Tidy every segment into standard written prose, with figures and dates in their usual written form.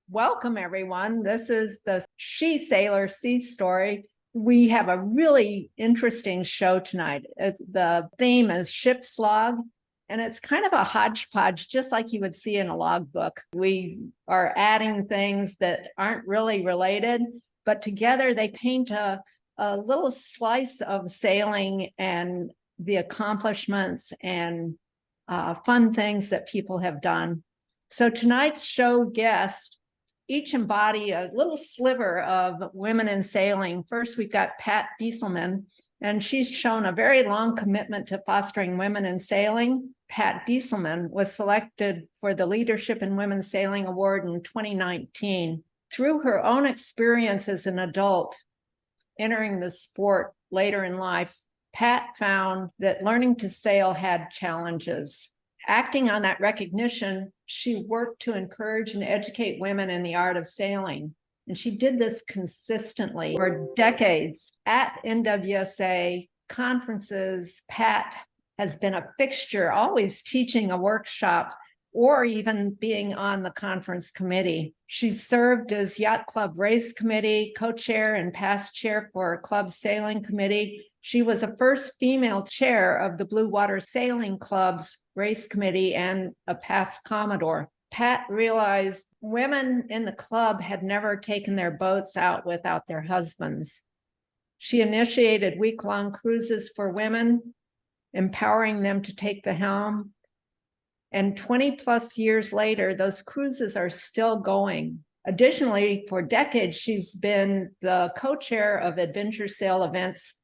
Welcome, everyone. This is the She Sailor Sea Story. We have a really interesting show tonight. The theme is ship's log, and it's kind of a hodgepodge, just like you would see in a logbook. We are adding things that aren't really related, but together they paint a little slice of sailing and the accomplishments and fun things that people have done. So tonight's show guest each embody a little sliver of women in sailing. First, we've got Pat Dieselman, and she's shown a very long commitment to fostering women in sailing. Pat Dieselman was selected for the Leadership in Women Sailing Award in 2019. Through her own experience as an adult entering the sport later in life, Pat found that learning to sail had challenges. Acting on that recognition, she worked to encourage and educate women in the art of sailing. And she did this consistently for decades at NWSA conferences. Pat has been a fixture, always teaching a workshop or even being on the conference committee. She served as Yacht Club Race Committee co-chair and past chair for Club Sailing Committee. She was the first female chair of the Blue Water Sailing Club's race committee and a past Commodore. Pat realized women in the club had never taken their boats out without their husbands. She initiated week-long cruises for women, empowering them to take the helm. And 20 plus years later, those cruises are still going. Additionally, for decades, she's been the co-chair of adventure sail events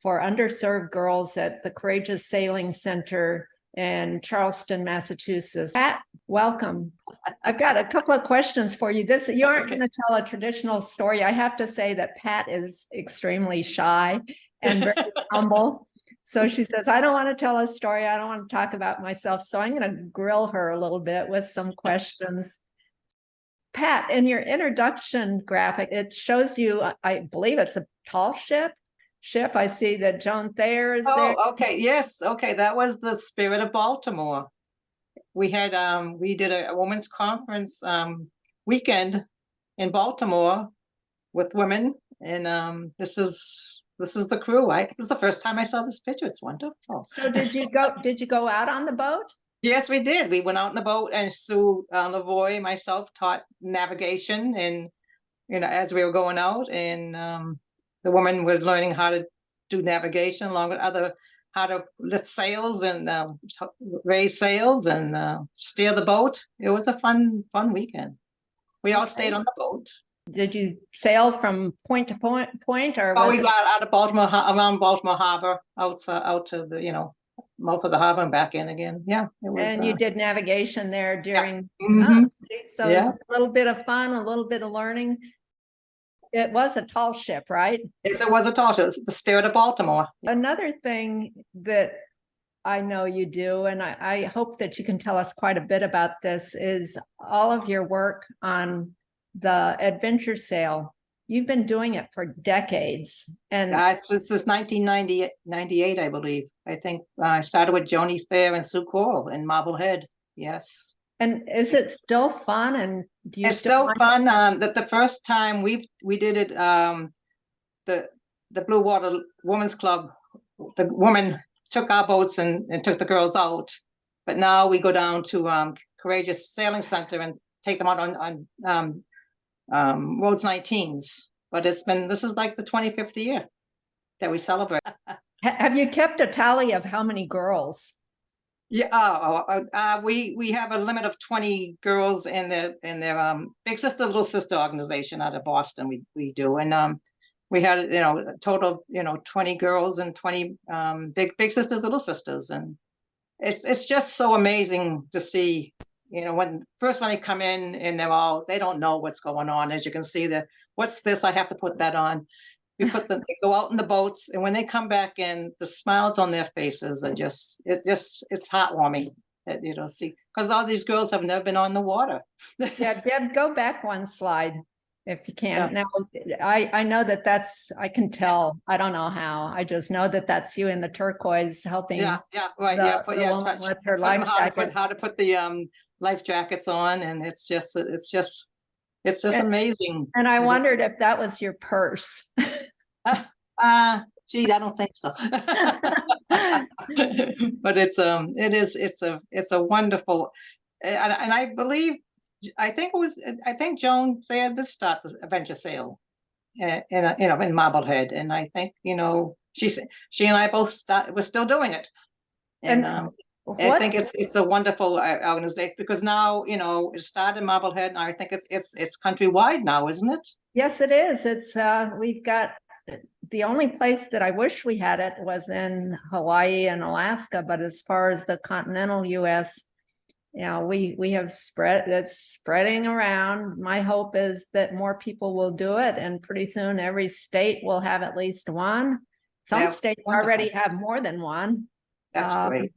for underserved girls at the Courageous Sailing Center in Charleston, Massachusetts. Pat, welcome. I've got a couple of questions for you. You aren't going to tell a traditional story. I have to say that Pat is extremely shy and very humble. So she says, I don't want to tell a story. I don't want to talk about myself. So I'm going to grill her a little bit with some questions. Pat, in your introduction graphic, it shows you, I believe it's a tall ship. I see that Joan Thayer is there. Oh, okay. Yes. Okay. That was the Spirit of Baltimore. We had we did a women's conference weekend in Baltimore with women, and this is the crew. This is the first time I saw this picture. It's wonderful. So did you go out on the boat? Yes, we did. We went out in the boat, and Sue Lavoie and myself taught navigation, and as we were going out, and the women were learning how to do navigation along with how to lift sails and raise sails and steer the boat. It was a fun weekend. We all stayed on the boat. Did you sail from point to point, or we got out of Baltimore, around Baltimore Harbor, out to the mouth of the harbor and back in again. Yeah, it was. And you did navigation there during. Yeah. Mm-hmm. So yeah. A little bit of fun, a little bit of learning. It was a tall ship, right? Yes, it was a tall ship. It's the Spirit of Baltimore. Another thing that I know you do, and I hope that you can tell us quite a bit about this, is all of your work on the adventure sail. You've been doing it for decades. And since 1998, I believe. I think I started with Joni Fair and Sue Coral in Marblehead. Yes. And is it still fun? And do you it's still fun. That the first time we did it, the Blue Water Women's Club, the women took our boats and took the girls out. But now we go down to Courageous Sailing Center and take them out on Roads 19s. But this is like the 25th year that we celebrate. Have you kept a tally of how many girls? Yeah, we have a limit of 20 girls in their big sister little sister organization out of Boston. We do, and we had a total of 20 girls and 20 big sisters little sisters, and it's just so amazing to see. When they come in and they don't know what's going on. As you can see, what's this? I have to put that on. They go out in the boats, and when they come back in, the smiles on their faces are it's heartwarming that see, because all these girls have never been on the water. Yeah, Deb, go back one slide if you can. Yeah. Now, I know that's, I can tell. I don't know how. I just know that's you in the turquoise helping. Yeah, right. With her life jacket. How to put the life jackets on, and it's just It's just amazing. And I wondered if that was your purse. Gee, I don't think so. But it's a wonderful, and I believe, I think Joan Thayer did start the adventure sale in Marblehead, and I think she and I both we're still doing it, and I think it's a wonderful organization, because now it started in Marblehead, and I think it's countrywide now, isn't it? Yes, it is. It's we've got, the only place that I wish we had it was in Hawaii and Alaska, but as far as the continental US, we have it's spreading around. My hope is that more people will do it, and pretty soon every state will have at least one. Some states already have more than one. That's great.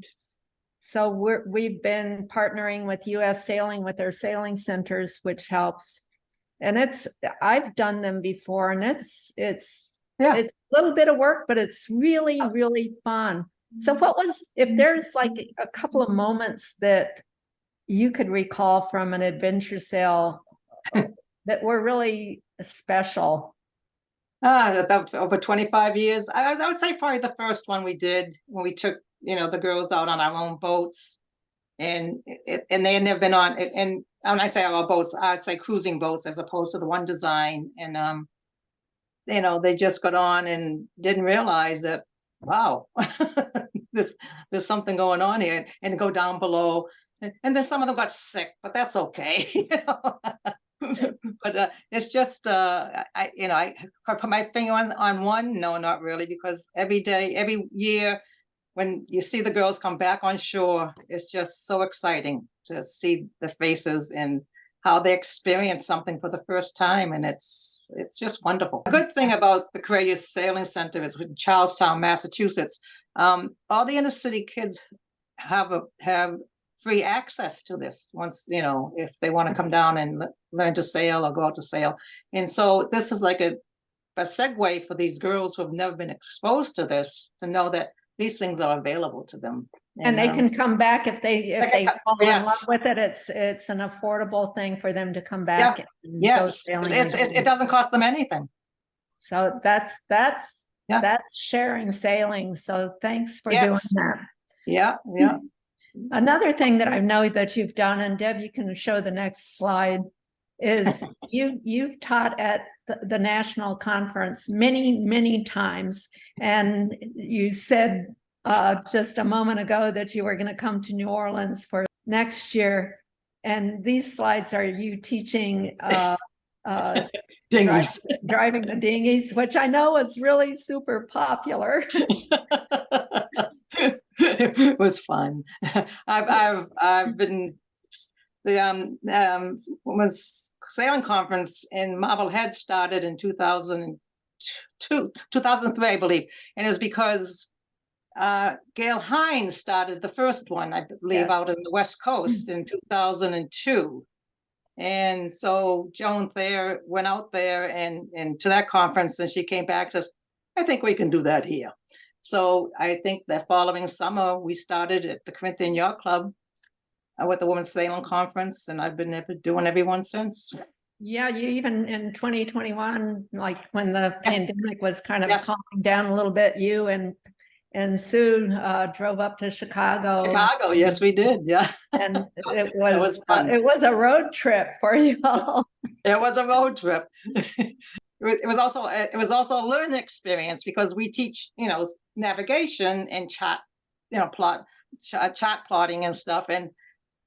So we've been partnering with US Sailing with their sailing centers, which helps. And I've done them before, and it's a little bit of work, but it's really, really fun. So if there's like a couple of moments that you could recall from an adventure sail that were really special? Over 25 years, I would say probably the first one we did when we took the girls out on our own boats, and they had never been on it. And when I say our boats, I'd say cruising boats as opposed to the one design. And they just got on and didn't realize that, wow, there's something going on here, and go down below. And then some of them got sick, but that's okay. But it's just I put my finger on one. No, not really, because every year when you see the girls come back on shore, it's just so exciting to see the faces and how they experience something for the first time, and it's just wonderful. The good thing about the Courageous Sailing Center is in Charlestown, Massachusetts. All the inner city kids have free access to this once, if they want to come down and learn to sail or go out to sail. And so this is like a segue for these girls who have never been exposed to this, to know that these things are available to them. And they can come back if they fall in love with it. It's an affordable thing for them to come back. Yeah. Yes, it doesn't cost them anything. So that's sharing sailing. So thanks for doing that. Yeah. Another thing that I know that you've done, and Deb, you can show the next slide, is you've taught at the national conference many times, and you said just a moment ago that you were going to come to New Orleans for next year. And these slides are you teaching dinghies, driving the dinghies, which I know is really super popular. It was fun. I've been the Women's Sailing Conference in Marblehead started in 2003, I believe, and it was because Gail Hines started the first one, I believe, out in the West Coast in 2002. And so Joan Thayer went out there and to that conference, and she came back and says, I think we can do that here. So I think that following summer, we started at the Corinthian Yacht Club with the Women's Sailing Conference, and I've been doing every one since. Yeah, you even in 2021, like when the pandemic was kind of calming down a little bit, you and Sue drove up to Chicago. Yes, we did. Yeah, and it was fun. It was a road trip for you all. It was a road trip. It was also a learning experience, because we teach navigation and chart plotting and stuff, and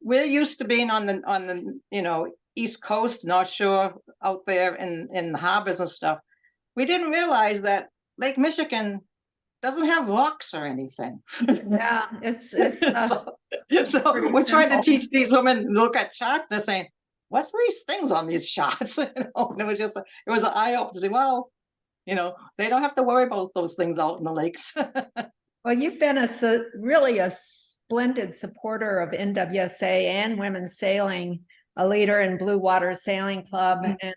we're used to being on the East Coast, North Shore, out there in the harbors and stuff. We didn't realize that Lake Michigan doesn't have rocks or anything. Yeah, it's so we're trying to teach these women, look at charts. They're saying, what's these things on these charts? And it was an eye opener to say, well, they don't have to worry about those things out in the lakes. Well, you've been really a splendid supporter of NWSA and women's sailing, a leader in Blue Water Sailing Club. And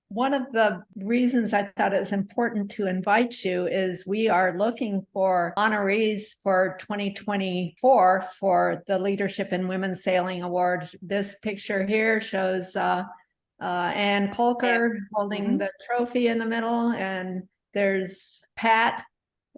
one of the reasons I thought it was important to invite you is we are looking for honorees for 2024 for the Leadership in Women's Sailing Award. This picture here shows Ann Colker holding the trophy in the middle, and there's Pat.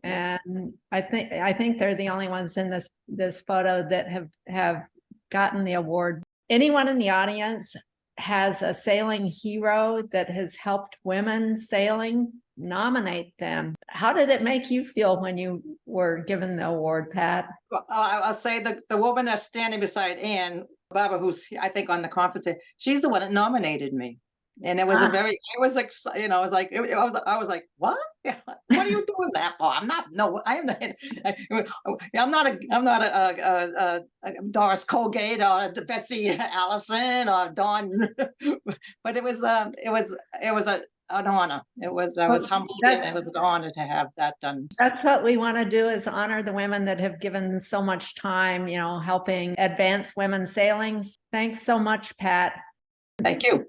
And I think they're the only ones in this photo that have gotten the award. Anyone in the audience has a sailing hero that has helped women sailing, nominate them. How did it make you feel when you were given the award, Pat? Well, I'll say the woman that's standing beside Ann, Barbara, who's I think on the conference, she's the one that nominated me. And it was a very, it was like, you know, it was like, I was like, what? What are you doing that for? I'm not, no, I'm not, I'm not a Doris Colgate or Betsy Allison or Dawn, but it was an honor. I was humbled, and it was an honor to have that done. That's what we want to do, is honor the women that have given so much time, you know, helping advance women's sailing. Thanks so much, Pat. Thank you.